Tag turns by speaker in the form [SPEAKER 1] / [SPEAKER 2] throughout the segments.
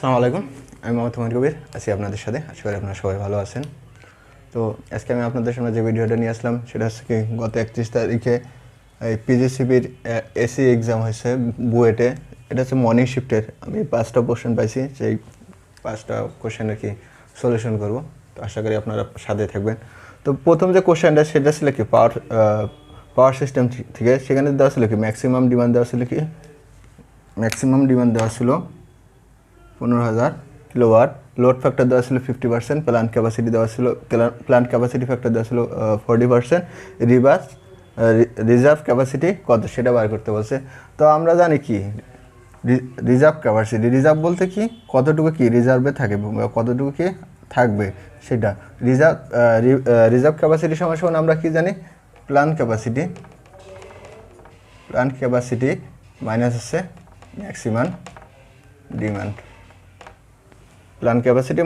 [SPEAKER 1] আসসালামু আলাইকুম। আমি মোহাম্মদ হুমায়ুন কবির আছি আপনাদের সাথে। আশা করি আপনারা সবাই ভালো আছেন। তো আজকে আমি আপনাদের সামনে যে ভিডিওটা নিয়ে আসলাম সেটা হচ্ছে কি, গত 31 তারিখে এই পিজিসিবির এসি এক্সাম হয়েছে বুয়েটে। এটা হচ্ছে মর্নিং শিফটের। আমি 5টা কোশ্চেন পাইছি, সেই 5টা কোশ্চেনের কি সলিউশন করব। তো আশা করি আপনারা সাথে থাকবেন। তো প্রথম যে কোশ্চেনটা সেটা ছিল কি পাওয়ার সিস্টেম থেকে। সেখানে দেওয়া ছিল কি ম্যাক্সিমাম ডিমান্ড দেওয়া ছিল 15,000 কিলোওয়াট। লোড ফ্যাক্টর দেওয়া ছিল 50%, প্ল্যান্ট ক্যাপাসিটি দেওয়া ছিল প্ল্যান্ট ক্যাপাসিটি ফ্যাক্টর দেওয়া ছিল 40%, রিজার্ভ ক্যাপাসিটি কত সেটা বার করতে বলছে। তো আমরা জানি কি রিজার্ভ ক্যাপাসিটি, রিজার্ভ বলতে কি কতটুকু কি রিজার্ভে থাকে, কতটুকু কি থাকবে সেটা। রিজার্ভ ক্যাপাসিটি সমান আমরা কি জানি, প্ল্যান্ট ক্যাপাসিটি মাইনাস হচ্ছে maximum demand. Plant capacity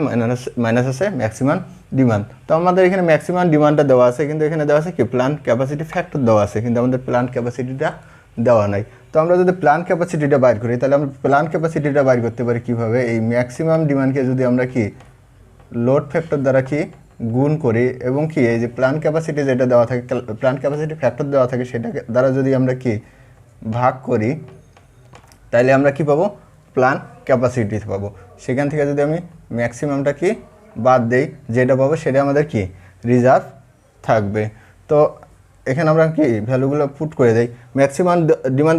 [SPEAKER 1] minus আছে ম্যাক্সিমাম ডিমান্ড। তো আমাদের এখানে ম্যাক্সিমাম ডিমান্ডটা দেওয়া আছে, কিন্তু এখানে দেওয়া আছে কি প্ল্যান্ট ক্যাপাসিটি ফ্যাক্টর দেওয়া আছে, কিন্তু আমাদের প্ল্যান্ট ক্যাপাসিটিটা দেওয়া নাই। তো আমরা যদি প্ল্যান্ট ক্যাপাসিটিটা বাইর করি তাহলে আমরা প্ল্যান্ট ক্যাপাসিটিটা বাইর করতে পারি কীভাবে, এই ম্যাক্সিমাম ডিমান্ডকে যদি আমরা কি লোড ফ্যাক্টর দ্বারা কি গুণ করি, এবং কি এই যে প্ল্যান্ট ক্যাপাসিটি যেটা দেওয়া থাকে, প্ল্যান্ট ক্যাপাসিটি ফ্যাক্টর দেওয়া থাকে, সেটা দ্বারা যদি আমরা কি ভাগ করি তাইলে আমরা কি পাবো, প্ল্যান্ট ক্যাপাসিটি পাবো। সেখান থেকে যদি আমি ম্যাক্সিমামটা কি বাদ দেই, যেটা পাবো সেটা আমাদের কি রিজার্ভ থাকবে। তো এখানে আমরা কি ভ্যালুগুলো পুট করে দেই। ম্যাক্সিমাম ডিমান্ড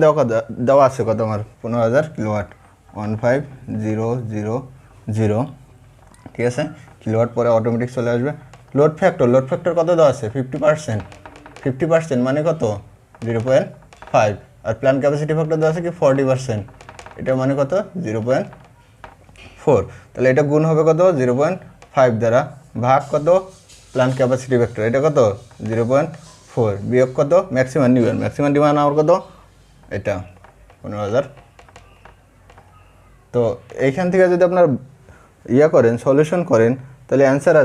[SPEAKER 1] দেওয়া আছে কত, আমার 15,000 কিলোওয়াট, 15000, ঠিক আছে। কিলোওয়াট পরে অটোমেটিক চলে আসবে। লোড ফ্যাক্টর কত দেওয়া আছে, 50% মানে কত 0.5, আর প্ল্যান্ট ক্যাপাসিটি ফ্যাক্টর দেওয়া আছে কি 40%, এটা মানে কত 0.4। তাহলে এটা গুণ হবে কত 0.5 দ্বারা, ভাগ কত প্ল্যান্ট ক্যাপাসিটি ফ্যাক্টর, এটা কত 0.4, বিয়োগ কত ম্যাক্সিমাম ডিমান্ড আমার কত, এটা 15,000। তো এইখান থেকে যদি আপনার সলিউশন করেন তাহলে অ্যান্সারটা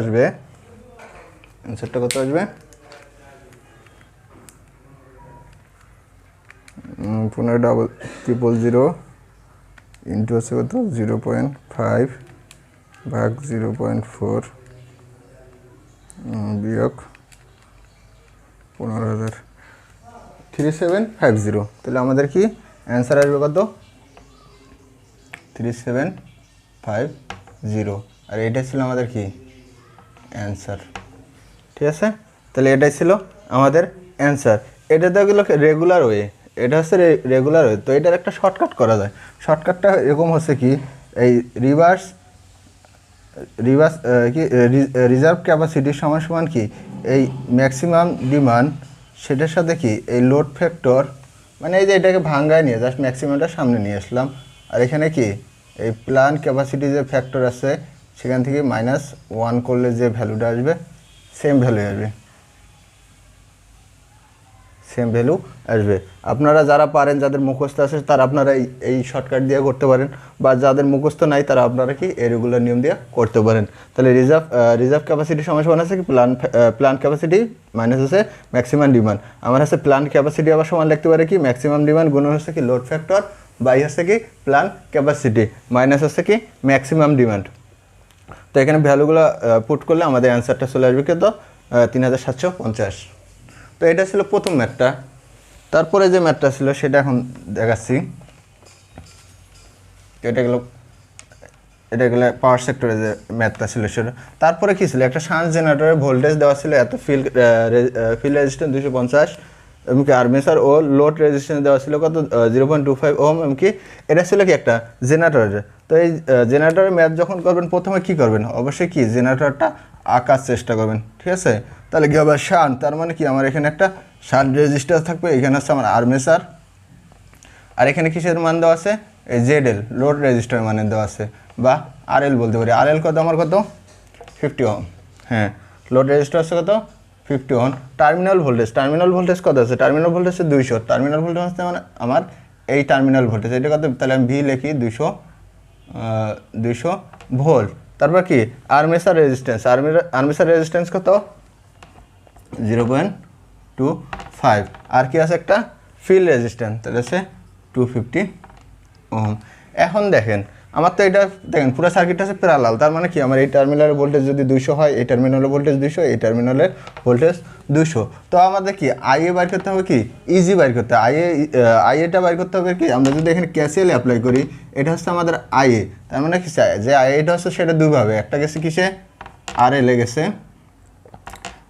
[SPEAKER 1] কত আসবে, 15,000 ইন্টু হচ্ছে কত 0.5 ভাগ 0.4 বিয়োগ 15,000, 3750। তাহলে আমাদের কি অ্যান্সার আসবে কত 3750, আর এটাই ছিল আমাদের কি অ্যান্সার, ঠিক আছে। তাহলে এটাই ছিল আমাদের অ্যান্সার। এটা তো এগুলো রেগুলার ওয়ে, এটা হচ্ছে রেগুলার ওয়ে। তো এটার একটা শর্টকাট করা যায়। শর্টকাটটা এরকম হচ্ছে কি, এই রিজার্ভ ক্যাপাসিটি সমান কি এই ম্যাক্সিমাম ডিমান্ড, সেটার সাথে কি এই লোড ফ্যাক্টর, মানে এই যে এটাকে ভাঙ্গায় নিয়ে জাস্ট ম্যাক্সিমামটা সামনে নিয়ে আসলাম, আর এখানে কি এই প্ল্যান্ট ক্যাপাসিটি যে ফ্যাক্টর আছে সেখান থেকে -1 করলে যে ভ্যালুটা আসবে সেম ভ্যালু আসবে। আপনারা যারা পারেন, যাদের মুখস্থ আছে, তারা আপনারা এই শর্টকাট দিয়ে করতে পারেন, বা যাদের মুখস্থ নাই তারা আপনারা কি এই রেগুলার নিয়ম দিয়ে করতে পারেন। তাহলে রিজার্ভ ক্যাপাসিটি সমান আছে কি প্ল্যান্ট ক্যাপাসিটি মাইনাস আছে ম্যাক্সিমাম ডিমান্ড। আমার হচ্ছে প্ল্যান্ট ক্যাপাসিটি আবার সমান লিখতে পারে কি ম্যাক্সিমাম ডিমান্ড গুণ হচ্ছে কি লোড ফ্যাক্টর, বাই হচ্ছে কি প্ল্যান্ট ক্যাপাসিটি মাইনাস হচ্ছে কি ম্যাক্সিমাম ডিমান্ড। তো এখানে ভ্যালুগুলো পুট করলে আমাদের অ্যান্সারটা চলে আসবে কত 3750। তো এটা ছিল প্রথম ম্যাথটা। তারপরে যে ম্যাথটা ছিল সেটা এখন দেখাচ্ছি। এটা গেলো পাওয়ার সেক্টরে যে ম্যাথটা ছিল সেটা। তারপরে কী ছিল, একটা শান্ট জেনারেটরের ভোল্টেজ দেওয়া ছিল এত, ফিল্ড রেজিস্ট্যান্স 250, এমনকি আর্মেচার ও লোড রেজিস্ট্যান্স দেওয়া ছিল কত 0.25 ওহম, এমনকি এটা ছিল কি একটা জেনারেটরের। তো এই জেনারেটরের ম্যাথ যখন করবেন প্রথমে কি করবেন, অবশ্যই কি জেনারেটরটা আঁকার চেষ্টা করবেন, ঠিক আছে। তাহলে কী হবে শান্ট, তার মানে কি আমার এখানে একটা শান্ট রেজিস্ট্যান্স থাকবে, এখানে হচ্ছে আমার আর্মেচার, আর এখানে কিসের মান দেওয়া আছে, এই ZL লোড রেজিস্টার মানে দেওয়া আছে, বা RL বলতে পারি। RL কত আমার কত 50 ওহম, হ্যাঁ লোড রেজিস্টার আছে কত 50 ওহম। টার্মিনাল ভোল্টেজ কত আছে, টার্মিনাল ভোল্টেজ হচ্ছে 200, টার্মিনাল ভোল্টেজ হচ্ছে মানে আমার এই টার্মিনাল ভোল্টেজ, এটা কত, তাহলে আমি ভি লিখি 200 ভোল্ট। তারপর কি আর্মেচার রেজিস্ট্যান্স কত 0.25, আর কি আছে একটা ফিল্ড রেজিস্ট্যান্স, তাহলে হচ্ছে 250 ওহম। এখন দেখেন আমার তো এটা দেখেন পুরো সার্কিটটা আছে প্যারালাল, তার মানে কি আমার এই টার্মিনালের ভোল্টেজ যদি 200 হয়, এই টার্মিনালের ভোল্টেজ 200, এই টার্মিনালের ভোল্টেজ 200। তো আমাদের কি আইএ বাইর করতে হবে, কি ইজি বাইর করতে হবে। আইএটা বাইর করতে হবে কি, আমরা যদি এখানে ক্যাসিএল অ্যাপ্লাই করি, এটা হচ্ছে আমাদের আইএ, তার মানে কি যে আইএটা হচ্ছে সেটা দুইভাবে, একটা গেছে কিসে আর এ লেগেছে,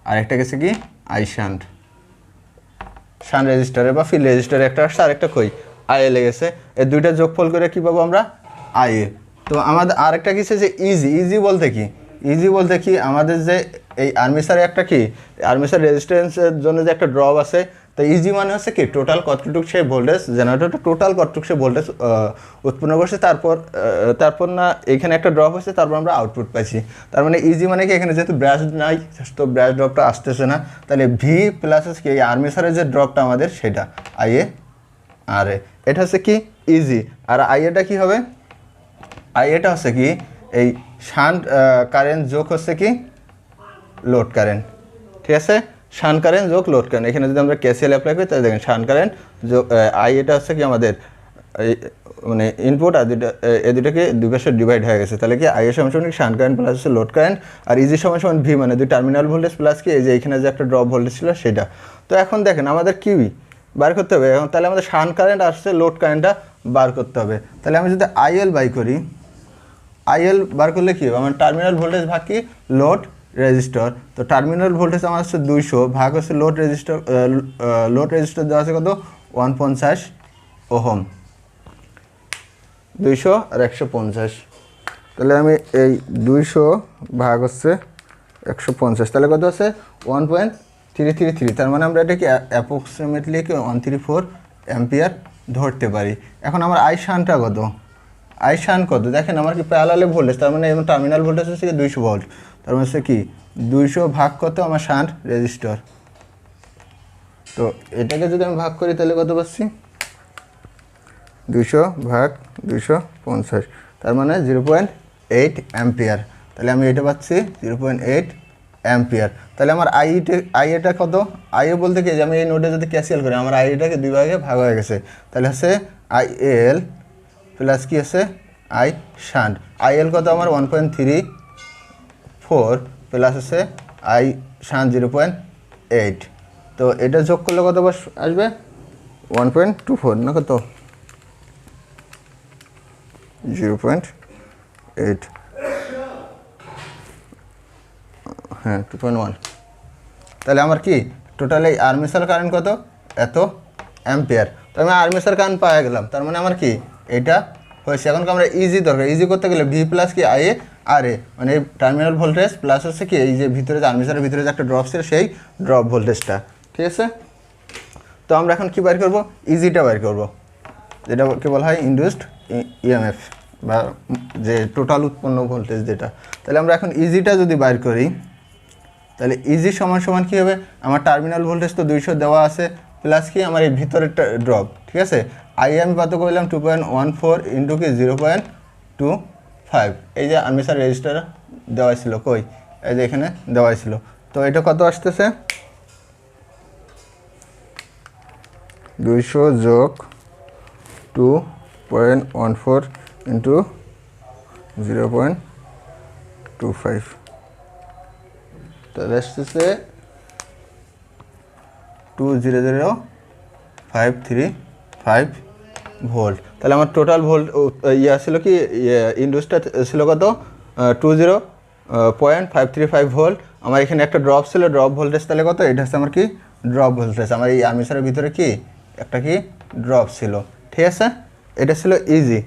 [SPEAKER 1] আর একটা গেছে কি আই শান্ট রেজিস্টারে বা ফিল্ড রেজিস্টারে একটা আসছে, আরেকটা কই আইএ লেগেছে। এই দুইটা যোগফল করে কি পাবো আমরা আইএ। তো আমাদের আরেকটা কিসে যে ইজি বলতে কি, ইজি বলতে কি আমাদের যে এই আর্মেচারে একটা কি আর্মেচার রেজিস্ট্যান্সের জন্য যে একটা ড্রপ আছে, তো ইজি মানে হচ্ছে কি টোটাল কতটুকু সে ভোল্টেজ জেনারেটরটা টোটাল কতটুকু সে ভোল্টেজ উৎপন্ন করছে, তারপর না এখানে একটা ড্রপ হচ্ছে, তারপর আমরা আউটপুট পাইছি। তার মানে ইজি মানে কি এখানে যেহেতু ব্রাশ নাই, তো ব্রাশ ড্রপটা আসতেছে না, তাহলে ভি প্লাস হচ্ছে কি এই আর্মেচারের যে ড্রপটা আমাদের সেটা আইএ আর এটা হচ্ছে কি ইজি। আর আইএটা কি হবে, আইএটা হচ্ছে কি এই শান্ট কারেন্ট যোগ হচ্ছে কি লোড কারেন্ট, ঠিক আছে, শান্ট কারেন্ট যোগ লোড কারেন্ট। এখানে যদি আমরা কেসিএল অ্যাপ্লাই করি তাহলে দেখেন শান্ট কারেন্ট যোগ আইএটা হচ্ছে কি আমাদের মানে ইনপুট, আর এই দুটাকে দুই পাশে ডিভাইড হয়ে গেছে, তাহলে কি আইএ সমান সমান শান্ট কারেন্ট প্লাস হচ্ছে লোড কারেন্ট, আর ইজি সমান সমান ভি মানে দুই টার্মিনাল ভোল্টেজ প্লাস কি এই যে এখানে যে একটা ড্রপ ভোল্টেজ ছিল সেটা। তো এখন দেখেন আমাদের কি বার করতে হবে এখন, তাহলে আমাদের শান্ট কারেন্ট আসছে, লোড কারেন্টটা বার করতে হবে। তাহলে আমি যদি আইএল বাই করি, আইএল বার করলে কি হবে, আমার টার্মিনাল ভোল্টেজ ভাগ কি লোড রেজিস্টর। তো টার্মিনাল ভোল্টেজ আমার হচ্ছে 200 ভাগ হচ্ছে লোড রেজিস্টর দেওয়া আছে কত 150 ওহম, 200 আর 150। তাহলে আমি এই 200 ভাগ হচ্ছে 150, তাহলে কত আছে 1.333। তার মানে আমরা এটা কি অ্যাপ্রক্সিমেটলি কি 134 অ্যাম্পিয়ার ধরতে পারি। এখন আমার আই শান্টটা কত, আই শান্ট কত দেখেন আমার কি প্যারালালে ভোল্টেজ, তার মানে আমার টার্মিনাল ভোল্টেজ হচ্ছে কি 200 ভোল্ট, তার মানে হচ্ছে কি 200 ভাগ কত আমার শান্ট রেজিস্টর। তো এটাকে যদি আমি ভাগ করি তাহলে কত পাচ্ছি 200 ভাগ 250, তার মানে 0.8 অ্যাম্পিয়ার। তাহলে আমি এটা পাচ্ছি 0.8 অ্যাম্পিয়ার। তাহলে আমার আইএটা কত, আইএ বলতে কি যে আমি এই নোটে যদি ক্যাসিয়াল করি আমার আইএটাকে দুই ভাগে ভাগ হয়ে গেছে, তাহলে হচ্ছে আইএল প্লাস কি আছে আই শান্ট। আইএল কত আমার 1.34 প্লাস আছে আই শান্ট 0.8। তো এটা যোগ করলে কত আসবে 1.24 না কত 0.8, হ্যাঁ 2.1। তাহলে আমার কি টোটাল এই আর্মেচার কারেন্ট কত এত অ্যাম্পিয়ার। তো আমি আর্মেচার কারেন্ট পাওয়া গেলাম, তার মানে আমার কি এটা হয়েছে। এখন আমরা ইজি দরকার, ইজি করতে গেলে ভি প্লাস কি আইএ আর এ মানে টার্মিনাল ভোল্টেজ প্লাস হচ্ছে কি এই যে ভিতরে যে আর্মেচারের ভিতরে যে একটা ড্রপ ছিল সেই ড্রপ ভোল্টেজটা, ঠিক আছে। তো আমরা এখন কি বাইর করব, ইজিটা বাইর করব, যেটাকে বলা হয় ইনডিউসড ইএমএফ বা যে টোটাল উৎপন্ন ভোল্টেজ যেটা। তাহলে আমরা এখন ইজিটা যদি বাইর করি তাহলে ইজি সমান সমান কী হবে, আমার টার্মিনাল ভোল্টেজ তো 200 দেওয়া আছে প্লাস কি আমার এই ভিতরেরটা ড্রপ, ঠিক আছে। আই আমি কত করলাম 2.14 ইন্টু কি 0.25, এই যে আর্মেচার রেজিস্টার দেওয়া ছিল কই এই যে এখানে দেওয়া ছিল। তো এটা কত আসতেছে 200 যোগ 2.14 ইন্টু 0.25, তাহলে আসতেছে 200,535 ভোল্ট। তাহলে আমার টোটাল ভোল্ট ছিল কি ইন্ডুসটা ছিল কত 20.535 ভোল্ট। আমার এখানে একটা ড্রপ ছিল, ড্রপ ভোল্টেজ তাহলে কত, এটা হচ্ছে আমার কি ড্রপ ভোল্টেজ, আমার এই আর্মেচারের ভিতরে কি একটা কি ড্রপ ছিল, ঠিক আছে। এটা ছিল ইজি,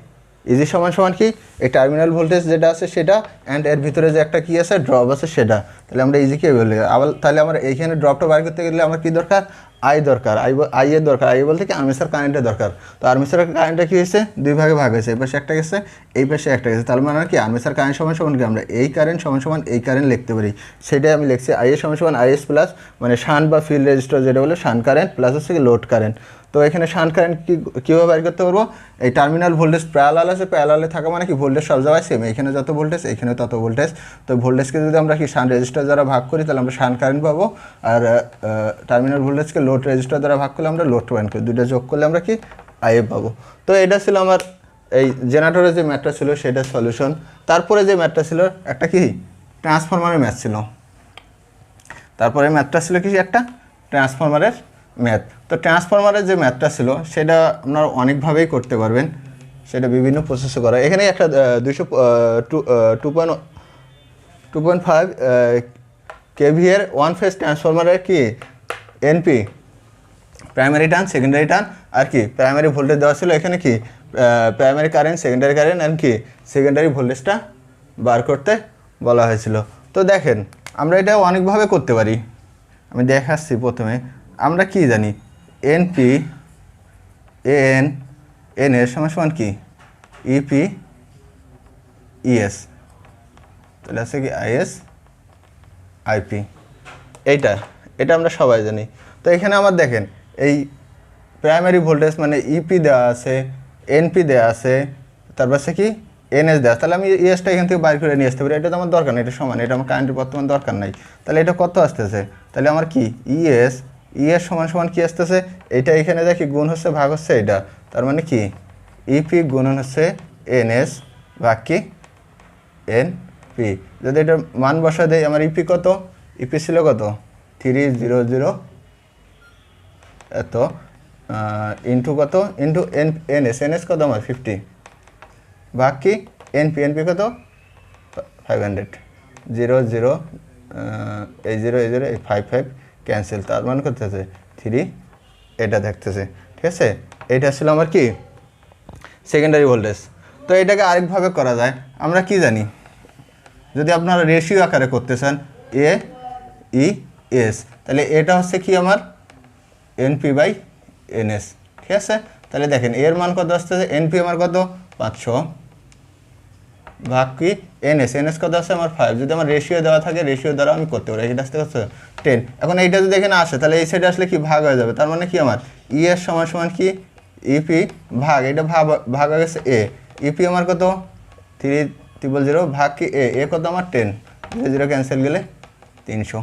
[SPEAKER 1] ইজি সমান সমান কি এই টার্মিনাল ভোল্টেজ যেটা আছে সেটা অ্যান্ড এর ভিতরে যে একটা কি আছে ড্রপ আছে সেটা। তাহলে আমরা ইজি কে বলি আবার, তাহলে আমরা এইখানে ড্রপটা বার করতে গেলে আমার কি দরকার আই দরকার, আই এর দরকার, আই বলতে কি আর্মেচার কারেন্টের দরকার। তো আর্মেচার কারেন্টটা কি হয়েছে দুই ভাগে ভাগ হয়েছে, এই পাশে একটা গেছে এই পাশে একটা গেছে, তার মানে কি আর্মেচার কারেন্ট সমান সমান কি আমরা এই কারেন্ট সমান সমান এই কারেন্ট লিখতে পারি, সেটাই আমি লিখছি আই এর সমান সমান আইএস প্লাস মানে শান্ট বা ফিল্ড রেজিস্টার যেটা বলে শান্ট কারেন্ট প্লাস হচ্ছে কি লোড কারেন্ট। তো এখানে শান্ট কারেন্ট কীভাবে বের করতে পারবো, এই টার্মিনাল ভোল্টেজ প্যারালাল আছে, প্যারালালে থাকা মানে কি ভোল্টেজ সব জায়গায় সেম, এখানে যত ভোল্টেজ এখানে তত ভোল্টেজ। তো ভোল্টেজকে যদি আমরা কি শান্ট রেজিস্টার দ্বারা ভাগ করি তাহলে আমরা শান্ট কারেন্ট পাবো, আর টার্মিনাল ভোল্টেজকে লোড রেজিস্টার দ্বারা ভাগ করলে আমরা লোড কারেন্ট করি, দুটো যোগ করলে আমরা কি আইএফ পাবো। তো এটা ছিল আমার এই জেনারেটরের যে ম্যাথটা ছিল সেটা সলিউশন, তারপরে যে ম্যাথটা ছিল একটা কি ট্রান্সফরমারের ম্যাথ ছিল, তারপরে ম্যাথটা ছিল কি একটা ট্রান্সফরমারের ম্যাথ। তো ট্রান্সফরমারের যে ম্যাথটা ছিল সেটা আপনারা অনেকভাবেই করতে পারবেন, সেটা বিভিন্ন প্রসেসে করা। এখানে একটা 2.5 কেভিএর ওয়ান ফেজ ট্রান্সফরমারের কি NP primary turn, secondary turn, আর কি প্রাইমারি ভোল্টেজ দেওয়া ছিল এখানে কি প্রাইমারি কারেন্ট, সেকেন্ডারি কারেন্ট আর কি সেকেন্ডারি ভোল্টেজটা বার করতে বলা হয়েছিল। তো দেখেন আমরা এটা অনেকভাবে করতে পারি, আমি দেখাচ্ছি। প্রথমে আমরা কি জানি এনপি এন এর সমান কি ইপি ইএস, তাহলে আছে কি আইএস আইপি, এটা আমরা সবাই জানি। তো এখানে আমার দেখেন এই প্রাইমারি ভোল্টেজ মানে ইপি দেওয়া আছে, এনপি দেওয়া আছে, তারপর আছে কি এনএস দেওয়া, তাহলে আমি ইএসটা এখান থেকে বাইর করে নিয়ে আসতে পারি, এটা তো আমার দরকার নেই, এটা সমান, এটা আমার কারেন্টের বর্তমান দরকার নাই। তাহলে এটা কত আসতেছে, তাহলে আমার কি ইএস সমান কি আসতেছে, এটা এখানে দেখি গুণ হচ্ছে ভাগ হচ্ছে এটা, তার মানে কি ইপি গুণন হচ্ছে এনএস ভাগ কি এনপি। যদি এটা মান বসা দেয় আমার ইপি কত, ইপি ছিল কত 300 এত ইন্টু কত ইন্টু এনএস কত আমার 50 ভাগ কি এনপি কত 500, 0 এই 0 এই 5 ক্যান্সেল, তার মানে করতেছে 3, এটা দেখতেছে, ঠিক আছে। এইটা ছিল আমার কি সেকেন্ডারি ভোল্টেজ। তো এটাকে আরেকভাবে করা যায়, আমরা কি জানি যদি আপনারা রেশিও আকারে করতে চান এ ই এস, তাহলে এটা হচ্ছে কি আমার এনপি বাই এনএস, ঠিক আছে। তাহলে দেখেন এর মান কত আসতেছে, এনপি আমার কত 500 ভাগ কি এনএস কত আছে আমার 5, যদি আমার রেশিও দেওয়া থাকে রেশিও দ্বারা আমি করতে পারি, এটা আসতে হচ্ছে 10। এখন এইটা যদি এখানে আসে তাহলে এই সাইডে আসলে কি ভাগ হয়ে যাবে, তার মানে কি আমার ইএস সমান কি ইপি ভাগ, এটা ভাগ হয়ে গেছে এ, ইপি আমার কত 300 ভাগ কি এ কত আমার 10, 0 ক্যান্সেল গেলে 300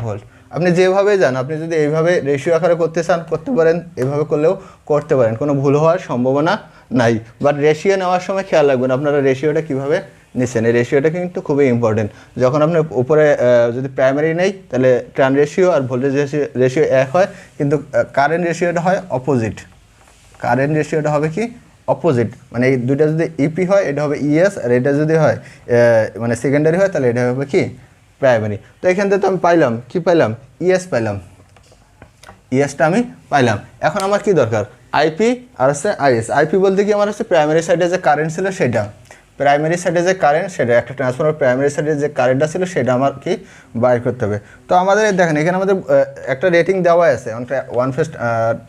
[SPEAKER 1] ভোল্ট। আপনি যেভাবে যান, আপনি যদি এইভাবে রেশিও আকারে করতে চান করতে পারেন, এভাবে করলেও করতে পারেন, কোনো ভুল হওয়ার সম্ভাবনা নাই। বাট রেশিও নেওয়ার সময় খেয়াল রাখবেন আপনারা রেশিওটা কীভাবে নিচ্ছেন, এই রেশিওটা কিন্তু খুবই ইম্পর্টেন্ট। যখন আপনি উপরে যদি প্রাইমারি নেই তাহলে ট্রান রেশিও আর ভোল্টেজ রেশিও এক হয়, কিন্তু কারেন্ট রেশিওটা হয় অপোজিট, কারেন্ট রেশিওটা হবে কি অপোজিট, মানে এই দুইটা যদি ইপি হয় এটা হবে ইএস, আর এটা যদি হয় মানে সেকেন্ডারি হয় তাহলে এটা হবে কি প্রাইমারি। তো এখান থেকে তো আমি পাইলাম কি পাইলাম ইএস পাইলাম, ইএসটা আমি পাইলাম। এখন আমার কি দরকার আইপি আর হচ্ছে আইএস। আইপি বলতে কি আমার হচ্ছে প্রাইমারি সাইডে যে কারেন্ট ছিল সেটা, প্রাইমারি সাইডে যে কারেন্ট সেটা, একটা ট্রান্সফরমার প্রাইমারি সাইডে যে কারেন্টটা ছিল সেটা আমার কি বাইর করতে হবে। তো আমাদের দেখেন এখানে আমাদের একটা রেটিং দেওয়া আছে, ওয়ান ফেজ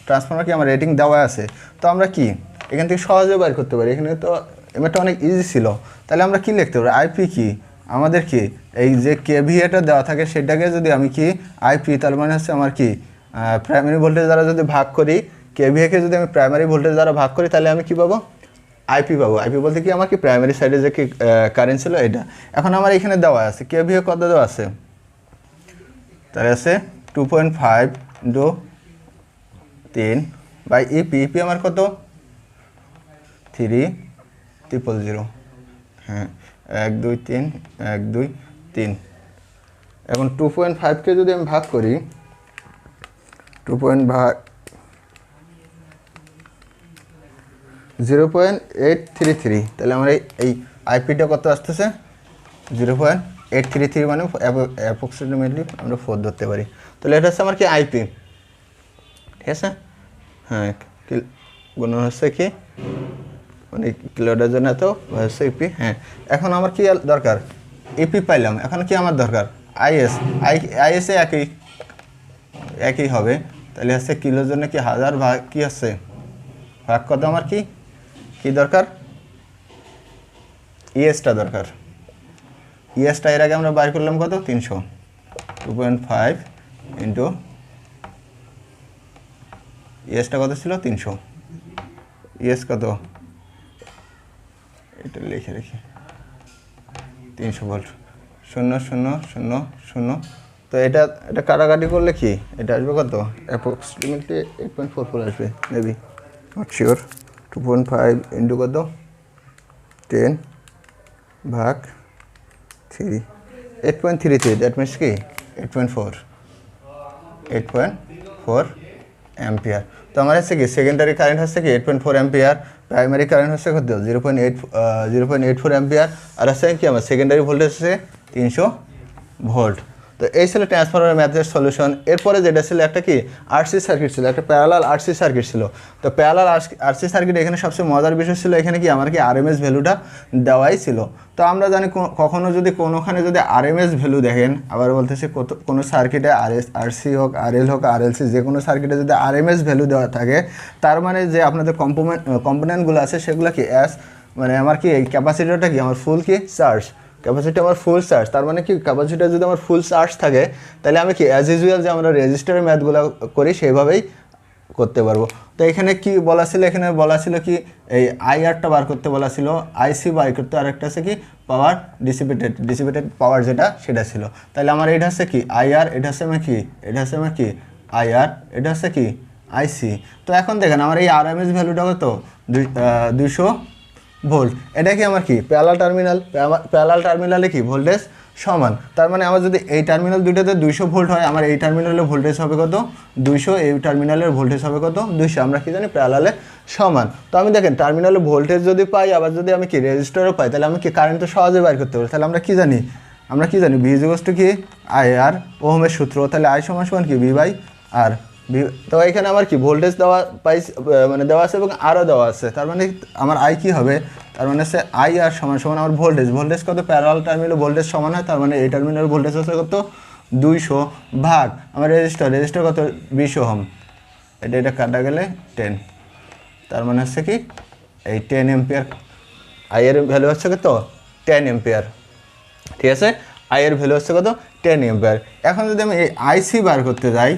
[SPEAKER 1] ট্রান্সফরমার কি আমার রেটিং দেওয়া আছে। তো আমরা কি এখান থেকে সহজে বাইর করতে পারি, এখানে তো এমএটা অনেক ইজি ছিল। তাহলে আমরা কি লিখতে পারি আইপি কি আমাদের কি এই যে কেভিএটা দেওয়া থাকে সেটাকে যদি আমি কি আইপি, তার মানে হচ্ছে আমার কি প্রাইমারি ভোল্টেজ দ্বারা যদি ভাগ করি, কেভিএকে যদি আমি প্রাইমারি ভোল্টেজ দ্বারা ভাগ করি তাহলে আমি কি পাবো আইপি পাবো। আইপি বলতে কি আমার কি প্রাইমারি সাইডে যে কি কারেন্ট ছিল এটা। এখন আমার এখানে দেওয়া আছে কেভিএ কত দেওয়া আছে, তাহলে আছে 2.5 ইন্টু 3 বাই ইপি, ইপি আমার কত 300, হ্যাঁ 1 2 3 1 2 3। এখন 2.5কে যদি আমি ভাগ করি 0.833, তাহলে আমার এই আইপিটা কত আসতেছে 0.833, মানে অ্যাপ্রক্সিমেটলি আমরা 4 ধরতে পারি। তাহলে এটা হচ্ছে আমার কি আইপি, ঠিক আছে। হ্যাঁ গুণ হচ্ছে কি মানে কিলোটার জন্য এত হচ্ছে ইপি। হ্যাঁ এখন আমার কি দরকার ইপি পাইলাম, এখন কি আমার দরকার আইএস, আইএসে একই হবে, তাহলে হচ্ছে কিলোর জন্য কি 1000 ভাগ কি হচ্ছে ভাগ কত আমার কি দরকার ইএসটা দরকার। ইএসটা এর আগে আমরা বাইর করলাম কত 300, 2.5 ইন্টু ইএসটা কত ছিল 300, ইএস কত এটা লিখে রেখে 300 ভোল্ট 0 0 0 0। তো এটা কাটাকাটি করলে কি এটা আসবে কত অ্যাপ্রক্সিমেটলি 8.44 আসবে মেবি, নট শিওর। 2.5 ইন্টু কত 10 ভাগ 3 8.33 দ্যাট মিনস কি 8.4 অ্যাম্পিয়ার। তো আমার হচ্ছে কি সেকেন্ডারি কারেন্ট হচ্ছে কি 8.4 অ্যাম্পিয়ার, প্রাইমারি কারেন্ট হচ্ছে কত 0.84 অ্যাম্পিয়ার, আর হচ্ছে কি আমার সেকেন্ডারি ভোল্টেজ হচ্ছে 300 ভোল্ট। তো এই ছিল ট্রান্সফরমার ম্যাথের সলিউশন। এরপরে যেটা ছিল একটা কি আরসি সার্কিট ছিল, একটা প্যারালাল আরসি সার্কিট ছিল। তো প্যারালাল আরসি সার্কিট এখানে সবচেয়ে মজার বিষয় ছিল এখানে কি আমার কি আরএমএস ভ্যালুটা দেওয়াই ছিল। তো আমরা জানি কখনো যদি কোনোখানে যদি আরএমএস ভ্যালু দেখেন, আবার বলতেছি কোনো সার্কিটে আরসি হোক আরএল হোক আরএলসি যে কোনো সার্কিটে যদি আরএমএস ভ্যালু দেওয়া থাকে, তার মানে যে আপনাদের কম্পোনেন্টগুলো আছে সেগুলো কি মানে আমার কি এই ক্যাপাসিটরটা কি আমার ফুল কি চার্জ, ক্যাপাসিটি আমার ফুল চার্জ, তার মানে কি ক্যাপাসিটি যদি আমার ফুল চার্জ থাকে তাহলে আমি কি অ্যাজ ইউজুয়াল যে আমরা রেজিস্টারের ম্যাথগুলো করি সেইভাবেই করতে পারবো। তো এখানে কি বলা ছিল, এখানে বলা ছিল কি এই আইআরটা বার করতে বলা ছিল, আইসি বার করতে, আর একটা আছে কি পাওয়ার ডিসিপেটেড পাওয়ার যেটা সেটা ছিল। তাহলে আমার এটা হচ্ছে কি আইআর, এটা হচ্ছে আমার কি, এটা হচ্ছে আমার কি আইআর, এটা হচ্ছে কি আইসি। তো এখন দেখেন আমার এই আরএমএস ভ্যালুটা কত 200 ভোল্ট। এটা কি আমার কি প্যারালাল টার্মিনালে কি ভোল্টেজ সমান, তার মানে আমার যদি এই টার্মিনাল দুইটাতে 200 ভোল্ট হয়, আমার এই টার্মিনালের ভোল্টেজ হবে কত 200, এই টার্মিনালের ভোল্টেজ হবে কত 200। আমরা কি জানি প্যারালালে সমান। তো আমি দেখেন টার্মিনালে ভোল্টেজ যদি পাই, আবার যদি আমি কি রেজিস্টারও পাই, তাহলে আমি কি কারেন্ট তো সহজে বাইর করতে পারি। তাহলে আমরা কি জানি ভি ইজ ইকুয়াল টু কি আই আর, ওহমের সূত্র, তাহলে আই সমান সমান কি ভি বাই আর। তো এখানে আমার কি ভোল্টেজ দেওয়া মানে দেওয়া আছে এবং আরও দেওয়া আছে, তার মানে আমার আই কি হবে, তার মানে হচ্ছে আই আর সমান সমান আমার ভোল্টেজ কত প্যারালাল টার্মিনাল ভোল্টেজ সমান হয়, তার মানে এই টার্মিনাল ভোল্টেজ হচ্ছে কত 200 ভাগ আমার রেজিস্টার কত 20 ওহম, এটা কাটা গেলে 10, তার মানে হচ্ছে কি এই 10 এম্পিয়ার। আই এর ভ্যালু হচ্ছে কত 10 এম্পিয়ার, ঠিক আছে, আই এর ভ্যালু হচ্ছে কত 10 এম্পিয়ার। এখন যদি আমি এই আইসি বার করতে যাই,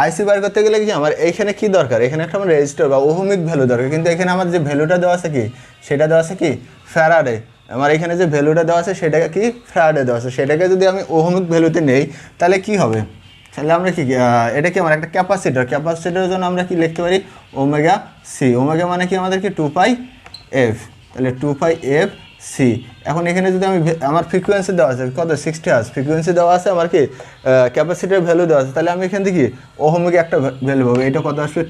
[SPEAKER 1] আইসি বার করতে গেলে কি আমার এইখানে কি দরকার, এখানে একটা আমার রেজিস্টার বা ওহমিক ভ্যালু দরকার, কিন্তু এখানে আমার যে ভ্যালুটা দেওয়া আছে কি সেটা দেওয়া আছে কি ফ্যারাডে, আমার এখানে যে ভ্যালুটা দেওয়া আছে সেটা কি ফ্যারাডে দেওয়া আছে, সেটাকে যদি আমি ওহমিক ভ্যালুতে নেই তাহলে কি হবে, তাহলে আমরা কি এটা কি আমার একটা ক্যাপাসিটরের জন্য আমরা কি লিখতে পারি ওমেগা সি, ওমেগা মানে কি আমাদের কি 2 পাই এফ, তাহলে 2 পাই এফ সি। এখন এখানে যদি আমি আমার ফ্রিকোয়েন্সি দেওয়া আছে কত 60 হার্জ ফ্রিকোয়েন্সি দেওয়া আছে, আমার কি ক্যাপাসিটির ভ্যালু দেওয়া আছে, তাহলে আমি এখান থেকে ওহমিক একটা ভ্যালু পাবো, এটা কত আসবে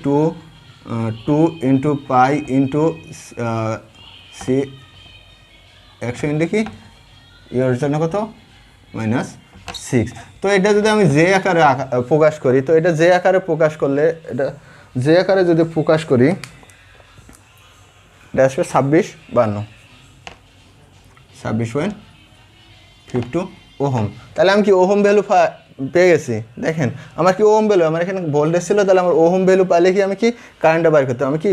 [SPEAKER 1] 2 into pi into C 100 into কি ইয়ের জন্য কত -6। তো এটা যদি আমি যে আকারে প্রকাশ করি, তো এটা যে আকারে প্রকাশ করলে, এটা যে আকারে যদি প্রকাশ করি এটা আসবে 26.52 ওহম। তাহলে আমি কি ওহম ভ্যালু পেয়ে গেছি। দেখেন আমার কি ওহম ভ্যালু, আমার এখানে ভোল্টেজ ছিল, তাহলে আমার ওহম ভ্যালু পাইলে কি আমি কি কারেন্টটা বাইর করতে আমি কি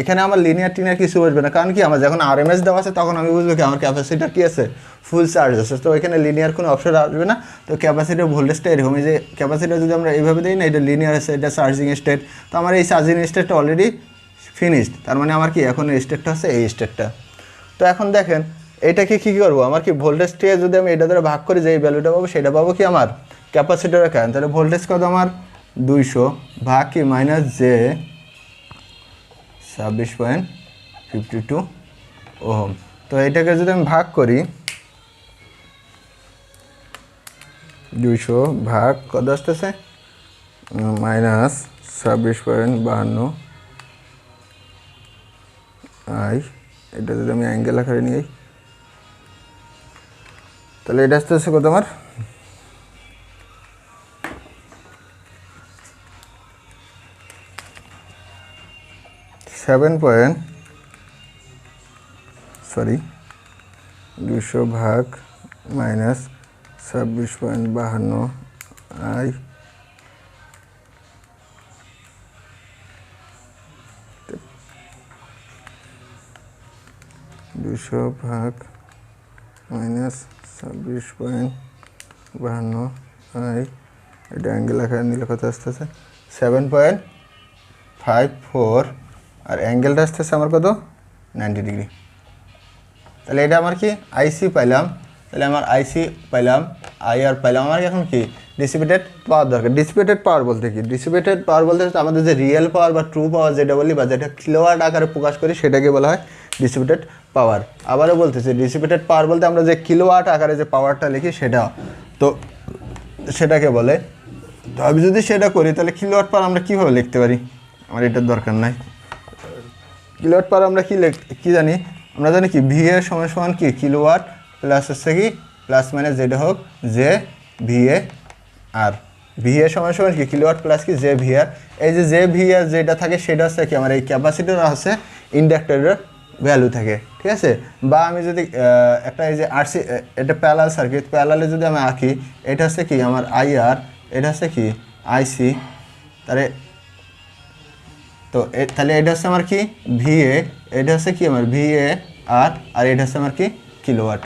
[SPEAKER 1] এখানে আমার লিনিয়ার টিনিয়ার কিছু বসবে না, কারণ কি আমার যখন আরএমএস দেওয়া আছে তখন আমি বুঝবো কি আমার ক্যাপাসিটার কি আছে ফুল চার্জ আছে, তো এখানে লিনিয়ার কোনো অপশন আসবে না। তো ক্যাপাসিটার ভোল্টেজটা এরকম, এই যে ক্যাপাসিটার যদি আমরা এইভাবে দিই না, এটা লিনিয়ার আছে, এটা চার্জিং স্টেট, তো আমার এই চার্জিং স্টেটটা অলরেডি ফিনিশড, তার মানে আমার কি এখন স্টেটটা আছে এই স্টেটটা। তো এখন দেখেন এটাকে কী করবো, আমার কি ভোল্টেজকে যদি আমি এটা দ্বারা ভাগ করি যে এই ভ্যালুটা পাবো সেটা পাবো কি আমার ক্যাপাসিটরের কারেন্ট, তাহলে ভোল্টেজ কত আমার 200 ভাগ কি -j 26.52 ওহম। তো এটাকে যদি আমি ভাগ করি 200 ভাগ কত আসতেছে -26.52 আই, এটা যদি আমি অ্যাঙ্গেল আকারে নিই তাহলে এটা আসতেছে কত আমার 200 ভাগ -26.52 আই, 200 ভাগ -26.52 আই, এটা অ্যাঙ্গেল আকারে নিলে কত আসতেছে 7.54, আর অ্যাঙ্গেলটা আসতেছে আমার কত 90 ডিগ্রি। তাহলে এটা আমার কি আইসি পাইলাম, তাহলে আমার আইসি পাইলাম, আইআর পাইলাম, আমার এখন কি ডিসিপেটেড পাওয়ার দরকার। ডিসিপেটেড পাওয়ার বলতে কি, ডিসিপেটেড পাওয়ার বলতে আমাদের যে রিয়েল পাওয়ার বা ট্রু পাওয়ার যেটা বলি বা যেটা কিলোওয়াট আকারে প্রকাশ করি সেটাকে বলা হয় ডিসিপেটেড পাওয়ার। আবারও বলতেছি ডিসিপেটেড পাওয়ার বলতে আমরা যে কিলোওয়াট আকারে যে পাওয়ারটা লিখি সেটা, তো সেটাকে বলে। তো আমি যদি সেটা করি তাহলে কিলোওয়াট পাওয়ার আমরা কীভাবে লিখতে পারি, আমার এটার দরকার নাই। কিলোওয়াট পাওয়ার আমরা কী জানি, আমরা জানি কি ভি এ সমান সমান কি কিলোওয়াট প্লাস হচ্ছে কি প্লাস মানে যেটা হোক যে V A R, V A সমান সমান কি কিলোওয়াট প্লাস কি জে ভি আর। এই যে ভি আর যেটা থাকে সেটা হচ্ছে কি আমার এই ক্যাপাসিটর হচ্ছে ইন্ডাক্টরের ভ্যালু থাকে, ঠিক আছে। বা আমি যদি একটা এই যে আরসি এটা প্যারালাল সার্কিট, প্যারালালে যদি আমি আঁকি, এটা হচ্ছে কি আমার আই আর, এটা হচ্ছে কি আইসি, তাহলে তো তাহলে এটা হচ্ছে আমার কি ভি এ, এটা হচ্ছে কি আমার ভি এ আর এটা হচ্ছে আমার কি কিলোওয়াট।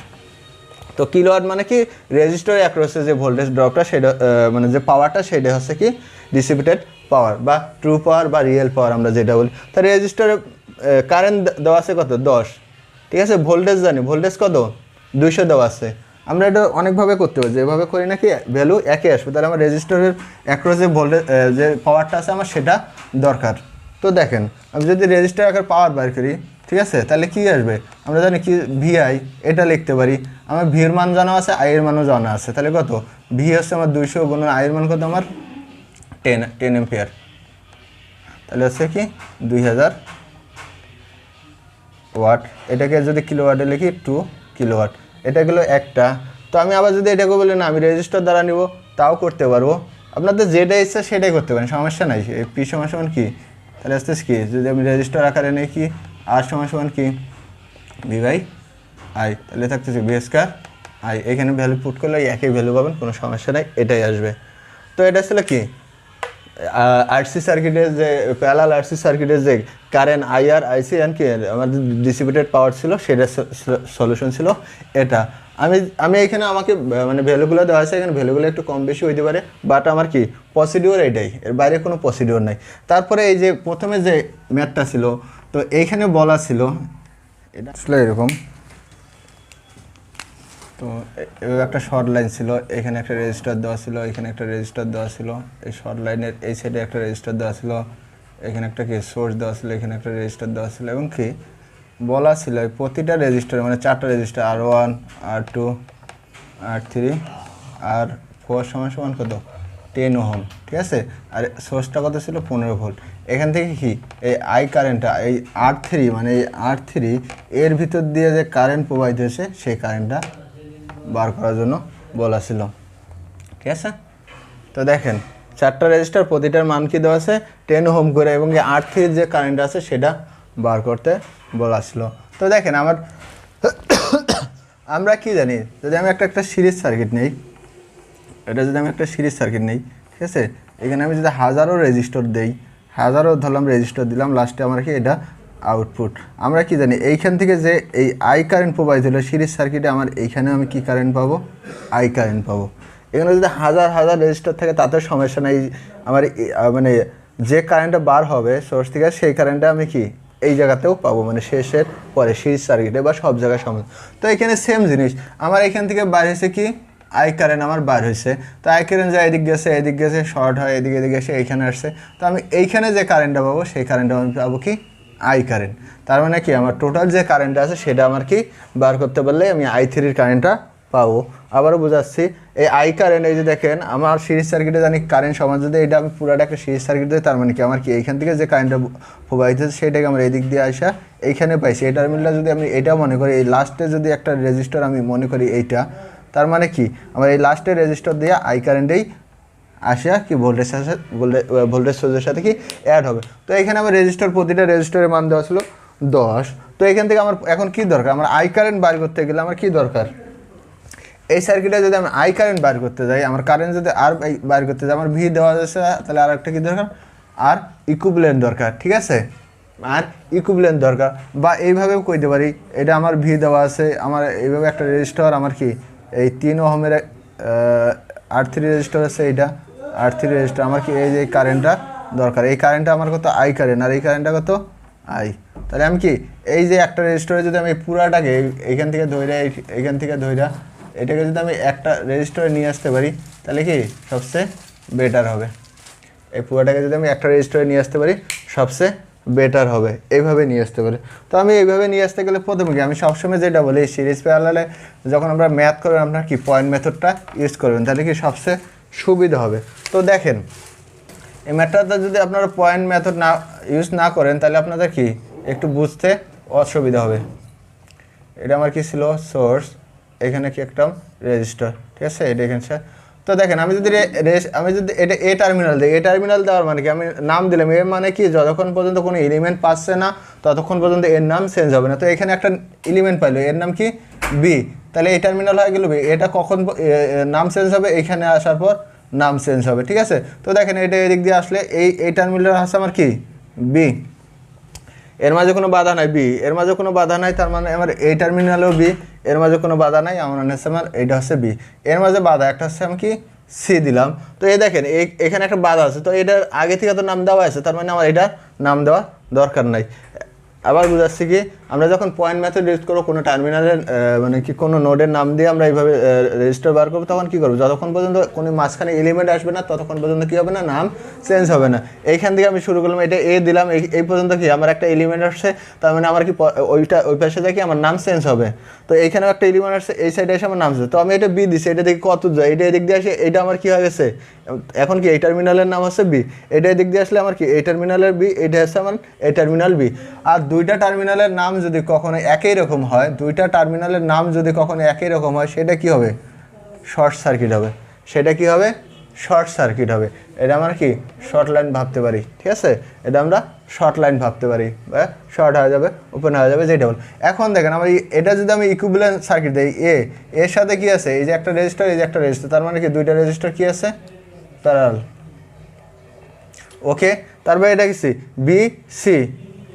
[SPEAKER 1] তো কিলোওয়াট মানে কি রেজিস্টরে অ্যাক্রসে যে ভোল্টেজ ড্রপটা সেটা মানে যে পাওয়ারটা সেটা হচ্ছে কি ডিসিপেটেড পাওয়ার বা ট্রু পাওয়ার বা রিয়েল পাওয়ার আমরা যেটা বলি। তো রেজিস্টরে কারেন্ট দেওয়া আছে কত 10, ঠিক আছে। ভোল্টেজ জানি ভোল্টেজ কত 200 দেওয়া আছে। আমরা এটা অনেকভাবে করতে পারি, যেভাবে করি নাকি ভ্যালু একই আসবে। তাহলে আমার রেজিস্টরের অ্যাক্রস যে ভোল্টেজ যে পাওয়ারটা আছে আমার সেটা দরকার। তো দেখেন আমি যদি রেজিস্টার আকার পাওয়ার বার করি, ঠিক আছে, তাহলে কি আসবে আমরা জানি কি ভিআই, এটা লিখতে পারি। আমার ভির মান জানা আছে, আইয়ের মানও জানা আছে। তাহলে কত ভি হচ্ছে আমার 200 গুণ আইয়ের মান কত আমার 10 এম্পিয়ার, তাহলে হচ্ছে কি 2000 ওয়াট। এটাকে যদি কিলোওয়াটে লিখি 2 কিলোওয়াট, এটা গেলো একটা। তো আমি আবার যদি এটাকে বলি না আমি রেজিস্টার দ্বারা নিব, তাও করতে পারবো। আপনাদের যেটা ইচ্ছা সেটাই করতে পারেন, সমস্যা নাই। পি সমান সমান কি, তাহলে আসতে কি যদি আমি রেজিস্টার আকারে নিই কি আর সমান সমান কি ভি বাই আই, তাহলে থাকতেছে ভি স্কয়ার আই। এখানে ভ্যালু পুট করলে একই ভ্যালু পাবেন, কোনো সমস্যা নাই, এটাই আসবে। তো এটা ছিল কি আরসি সার্কিটের যে প্যারালাল আরসি সার্কিটের যে কারেন্ট আইআর আইসি অ্যান্ড কি আমাদের ডিসিপেটেড পাওয়ার ছিল সেটা সলিউশন ছিল এটা। আমি এখানে আমাকে মানে ভ্যালুগুলো দেওয়া আছে, এখানে ভ্যালুগুলো একটু কম বেশি হইতে পারে, বাট আমার কি প্রসিডিওর এটাই, এর বাইরে কোনো প্রসিডিওর নাই। তারপরে এই যে প্রথমে যে ম্যাথটা ছিল, তো এইখানে বলা ছিল এটা আসলে এরকম। তো একটা শর্ট লাইন ছিল, এখানে একটা রেজিস্টার দেওয়া ছিল, এখানে একটা রেজিস্টার দেওয়া ছিল, এই শর্ট লাইনের এই সাইডে একটা রেজিস্টার দেওয়া ছিল, এখানে একটা কি সোর্স দেওয়া ছিল, এখানে একটা রেজিস্টার দেওয়া ছিল, এবং কি বলা ছিল প্রতিটা রেজিস্টার মানে 4টা register R1 R2 R3 R4 সমান সমান কত 10 ওহম, ঠিক আছে। আর সোর্সটা কত ছিল 15 ভোল্ট। এখান থেকে কি এই আই কারেন্টটা এই R3 মানে এই R3 এর ভিতর দিয়ে যে কারেন্ট প্রবাহিত হয়েছে সেই কারেন্টটা বার করার জন্য বলা ছিল, ঠিক আছে। তো দেখেন 4টা রেজিস্টার প্রতিটার মান কি দেওয়া আছে 10 ওহম করে, এবং এই R3 যে কারেন্ট আছে সেটা বার করতে বলা ছিল। তো দেখেন আমরা কি জানি, যদি আমি একটা সিরিজ সার্কিট নেই, এটা যদি আমি একটা সিরিজ সার্কিট নেই, ঠিক আছে, এখানে আমি যদি হাজারো রেজিস্টার দেই, হাজারো ধরলাম রেজিস্টার দিলাম, লাস্টে আমার কি এটা আউটপুট। আমরা কি জানি এইখান থেকে যে এই আই কারেন্ট প্রবাহিত হলো সিরিজ সার্কিটে, আমার এইখানে আমি কি কারেন্ট পাবো আই কারেন্ট পাবো। এখানে যদি হাজার হাজার রেজিস্টার থাকে তাতে সমস্যা নাই, আমার মানে যে কারেন্টটা বার হবে সোর্স থেকে সেই কারেন্টটা আমি কি এই জায়গাতেও পাবো, মানে শেষের পরে সিরিজ সার্কিটে বা সব জায়গায় সমান। তো এখানে সেম জিনিস, আমার এখান থেকে বার হয়েছে কি আই কারেন্ট আমার বার হয়েছে। তো আই কারেন্ট যা এদিক গেছে শর্ট হয়, এদিকে এসে এইখানে আসছে। তো আমি এইখানে যে কারেন্টটা পাবো সেই কারেন্টটা আমি পাবো কি আই কারেন্ট। তার মানে কি আমার টোটাল যে কারেন্টটা আছে সেটা আমার কি বার করতে পারলে আমি i3 কারেন্টটা পাবো। আবারও বোঝাচ্ছি, এই আই কারেন্ট এই যে দেখেন আমার সিরিজ সার্কিটে জানি কারেন্ট সমান, যদি এটা আমি পুরাটা একটা সিরিজ সার্কিট দিই, তার মানে কি আমার কি এইখান থেকে যে কারেন্টটা প্রবাহিত হচ্ছে সেটাকে আমরা এই দিক দিয়ে আসা এইখানে পাইছি। এই টার্মিনালটা যদি আমি এটা মনে করি, এই লাস্টে যদি একটা রেজিস্টার আমি মনে করি এইটা, তার মানে কি আমার এই লাস্টের রেজিস্টার দিয়ে আই কারেন্টেই আসা কি ভোল্টেজ সোর্সের সাথে কি অ্যাড হবে। তো এখানে আমার রেজিস্টার প্রতিটা রেজিস্টারের মান দেওয়া ছিল 10। তো এখান থেকে আমার এখন কি দরকার, আমার আই কারেন্ট বার করতে গেলে আমার কি দরকার, এই সার্কিটে যদি আমি আই কারেন্ট বার করতে যাই, আমার কারেন্ট যদি আর বার করতে যাই, আমার ভি দেওয়া যাচ্ছে, তাহলে আর একটা কী দরকার আর ইকুইভ্যালেন্ট দরকার, ঠিক আছে, আর ইকুইভ্যালেন্ট দরকার। বা এইভাবেও কইতে পারি, এটা আমার ভি দেওয়া আছে, আমার এইভাবে একটা রেজিস্টার আমার কি এই 3 ওহমের R3 রেজিস্টার আছে, এইটা R3 রেজিস্টার আমার কি এই যে কারেন্টটা দরকার, এই কারেন্টটা আমার কত আই কারেন্ট, আর এই কারেন্টটা কত আই। তাহলে আমি কি এই যে একটা রেজিস্টারে যদি আমি পুরাটাকে এইখান থেকে ধরে এটাকে যদি আমি একটা রেজিস্টারে নিয়ে আসতে পারি তাহলে কি সবচেয়ে বেটার হবে। এই পুরোটাকে যদি আমি একটা রেজিস্টারে নিয়ে আসতে পারি সবচেয়ে বেটার হবে, এইভাবে নিয়ে আসতে পারি। তো আমি এইভাবে নিয়ে আসতে গেলে প্রথমে কি আমি সবসময় যেটা বলি সিরিজ প্যারালালে যখন আমরা ম্যাথ করবেন আপনার কি পয়েন্ট মেথডটা ইউজ করবেন, তাহলে কি সবচেয়ে সুবিধা হবে। তো দেখেন এই ম্যাথটা যদি আপনারা পয়েন্ট মেথড না ইউজ না করেন তাহলে আপনাদের কি একটু বুঝতে অসুবিধা হবে। এটা আমার কি ছিল সোর্স, এখানে কি একটা রেজিস্টার, ঠিক আছে, এটা এখানে। তো দেখেন আমি যদি এটা এ টার্মিনাল দিই, এ টার্মিনাল দেওয়ার মানে কি আমি নাম দিলাম, এর মানে কি যতক্ষণ পর্যন্ত কোনো এলিমেন্ট পাচ্ছে না ততক্ষণ পর্যন্ত এর নাম চেঞ্জ হবে না। তো এখানে একটা এলিমেন্ট পাইলো, এর নাম কি বি, তাহলে এই টার্মিনাল হয়ে গেল বি। এটা কখন নাম চেঞ্জ হবে, এখানে আসার পর নাম চেঞ্জ হবে, ঠিক আছে। তো দেখেন এটা এদিক দিয়ে আসলে এই টার্মিনাল আছে আমার কি বি, এর মাঝে কোনো বাধা নাই, বি এর মাঝে কোনো বাধা নাই, তার মানে আমার এই টার্মিনালেও বি, এর মাঝে কোনো বাধা নাই, আমার মনে হচ্ছে আমার এইটা হচ্ছে বি, এর মাঝে বাধা একটা হচ্ছে আমি কি সি দিলাম। তো এই দেখেন এখানে একটা বাধা আছে, তো এটার আগে থেকে তো নাম দেওয়া আছে, তার মানে আমার এটার নাম দেওয়া দরকার নাই। আবার বুঝাচ্ছি কি আমরা যখন পয়েন্ট মেথড ইউজ করবো কোনো টার্মিনালের মানে কি কোনো নোডের নাম দিয়ে আমরা এইভাবে রেজিস্টার বার করবো, তখন কী করবো যতক্ষণ পর্যন্ত কোনো মাঝখানে এলিমেন্ট আসবে না ততক্ষণ পর্যন্ত কী হবে না, নাম চেঞ্জ হবে না। এইখান থেকে আমি শুরু করলাম, এটা এ দিলাম, এই পর্যন্ত কি আমার একটা এলিমেন্ট আসছে, তার মানে আমার কি ওই পাশে দেখি আমার নাম চেঞ্জ হবে। তো এইখানেও একটা এলিমেন্ট আসছে, এই সাইডে এসে আমার নাম চেঞ্জ, তো আমি এটা বি দিচ্ছি, এটা দেখি কত যায়, এটা এদিক দিয়ে আসে, এটা আমার কী হয়ে গেছে এখন কি এই টার্মিনালের নাম হচ্ছে বি, এটা এদিক দিয়ে আসলে আমার কি এই টার্মিনালের বি, এটা হচ্ছে আমার এই টার্মিনাল বি। আর দুইটা টার্মিনালের নাম যদি কখনো একই রকম হয়, দুইটা টার্মিনালের নাম যদি কখনো একই রকম হয়, সেটা কি হবে শর্ট সার্কিট হবে, সেটা কি হবে শর্ট সার্কিট হবে। এটা আমরা কি শর্ট লাইন ভাবতে পারি, ঠিক আছে, এটা আমরা শর্ট লাইন ভাবতে পারি, বা শর্ট হয়ে যাবে ওপেন হয়ে যাবে যেটা বল। এখন দেখেন আমার এটা যদি আমি ইকুইভ্যালেন্ট সার্কিট দিই, এর সাথে কি আছে, এই যে একটা রেজিস্টার, এই যে একটা রেজিস্টার, তার মানে কি দুইটা রেজিস্টার কি আছে প্যারালাল, ওকে। তারপরে এটা কি সি বি সি,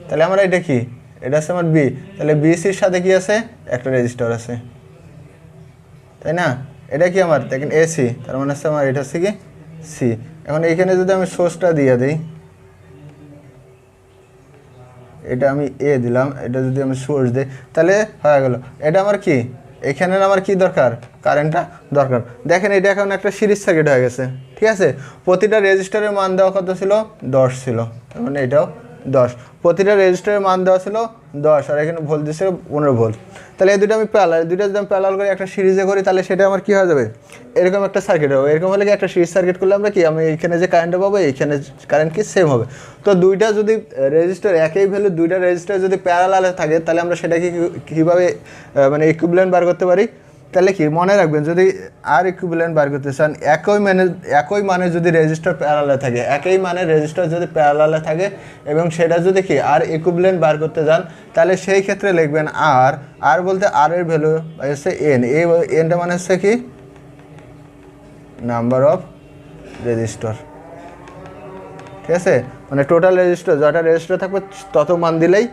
[SPEAKER 1] তাহলে আমার এটা কি এটা আছে আমার বি, তাহলে বি সির সাথে কি আছে একটা রেজিস্টার আছে, তাই না। এটা কি আমার দেখেন এসি, তার মানে হচ্ছে আমার এটা হচ্ছে কি সি। এখন এইখানে যদি আমি সোর্সটা দিয়ে দিই, এটা আমি এ দিলাম, এটা যদি আমি সোর্স দিই তাহলে হয়ে গেল। এটা আমার কি এখানে আমার কি দরকার, কারেন্টটা দরকার। দেখেন এটা এখন একটা সিরিজ সার্কিট হয়ে গেছে, ঠিক আছে। প্রতিটা রেজিস্টারের মান দেওয়া কত ছিল 10 ছিল, তার মানে এটাও 10, প্রতিটা রেজিস্টারের মান দেওয়া ছিল 10, আর এখানে ভোল্ট দিচ্ছে 15 ভোল্ট। তাহলে এই দুটো আমি প্যারালাল, দুটো যদি আমি প্যারালাল করে একটা সিরিজে করি তাহলে সেটা আমার কী হয়ে যাবে এরকম একটা সার্কিট হবে। এরকম হলে কি একটা সিরিজ সার্কিট করলে আমরা কি আমি এইখানে যে কারেন্টটা পাবো এইখানে কারেন্ট কি সেম হবে। তো দুইটা যদি রেজিস্টার একই ভ্যালু, দুইটা রেজিস্টার যদি প্যারালালে থাকে তাহলে আমরা সেটাকে কীভাবে মানে ইকুইভ্যালেন্ট বার করতে পারি। তাহলে কি মনে রাখবেন, যদি আর ইকুইভ্যালেন্ট বার করতে চান একই মানে যদি রেজিস্টার প্যারালালে থাকে, একই মানে রেজিস্টার যদি প্যারালালে থাকে এবং সেটা যদি কি আর ইকুইভ্যালেন্ট বার করতে যান তাহলে সেই ক্ষেত্রে লিখবেন আর বলতে আর এর ভ্যালু হচ্ছে এন, এই এনটা মানে হচ্ছে কি নাম্বার অফ রেজিস্টার, ঠিক আছে। মানে টোটাল রেজিস্টার যটা রেজিস্টার থাকবে তত মান দিলেই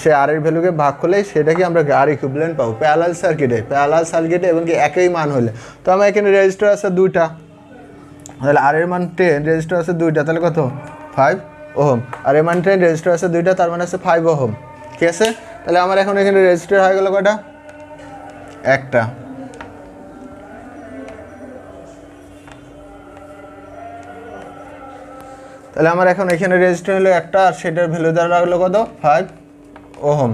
[SPEAKER 1] সে আর এর ভ্যালুকে ভাগ করলেই সেটা কি আমরা আর ইকুইভ্যালেন্ট পাবো প্যারালাল সার্কিটে এবং কি একই মান হলে। তো আমার এখানে রেজিস্টার আছে 2টা, তাহলে আর এর মান 10, রেজিস্টার আছে 2টা, তাহলে কত 5 ওহম, আর এর মান 10, রেজিস্টার আছে 2টা, তার মানে আছে 5 ওহম, ঠিক আছে। তাহলে আমার এখন এখানে রেজিস্টার হয়ে গেল কয়টা, একটা। তাহলে আমার এখন এখানে রেজিস্টার হলো একটা, আর সেটার ভ্যালু দেওয়া লাগলো কত 5 ওহম,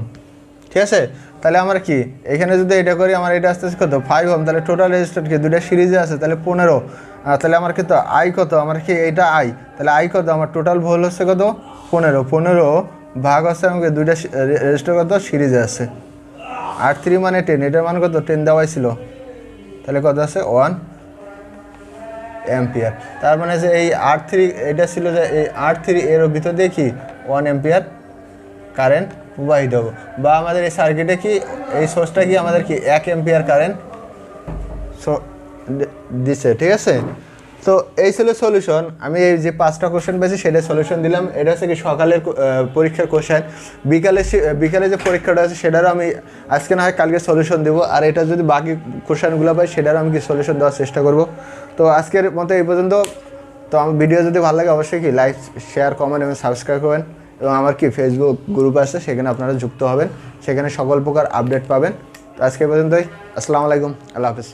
[SPEAKER 1] ঠিক আছে। তাহলে আমার কি এখানে যদি এটা করি আমার এটা আসতে কত 5 ওহম, তাহলে টোটাল রেজিস্টার কি দুটা সিরিজে আছে তাহলে 15, তাহলে আমার কত আই কত, আমার কি এটা আই, তাহলে আই কত আমার টোটাল ভোল্ট হচ্ছে কত 15 ভাগ হচ্ছে আমাকে দুইটা রেজিস্টার কত সিরিজে আছে, 8 3 মানে 10, এটার মান কত 10 দেওয়াই ছিল, তাহলে কত আছে 1 অ্যাম্পিয়ার। তার মানে যে এই R3 এটা ছিল যে এই R3 এর ভিতর দিয়ে কি 1 অ্যাম্পিয়ার কারেন্ট প্রবাহিত হবে, বা আমাদের এই সার্কিটে কি এই সোর্সটা কি আমাদের কি 1 অ্যাম্পিয়ার কারেন্ট দিচ্ছে, ঠিক আছে। তো এই ছিল সলিউশন। আমি এই যে 5টা কোশ্চেন পেয়েছি সেটা সলিউশন দিলাম। এটা হচ্ছে কি সকালের পরীক্ষার কোশ্চেন, বিকালে যে পরীক্ষাটা আছে সেটারও আমি আজকে না হয় কালকে সলিউশন দেবো, আর এটা যদি বাকি কোশ্চেনগুলো পাই সেটারও আমি কি সলিউশন দেওয়ার চেষ্টা করব। তো আজকের মতো এই পর্যন্ত। তো আমার ভিডিও যদি ভালো লাগে অবশ্যই কি লাইক শেয়ার কমেন্ট এবং সাবস্ক্রাইব করবেন, এবং আমার কি ফেসবুক গ্রুপ আছে সেখানে আপনারা যুক্ত হবেন, সেখানে সকল প্রকার আপডেট পাবেন। তো আজকে পর্যন্তই। আসসালামু আলাইকুম, আল্লাহ হাফিজ।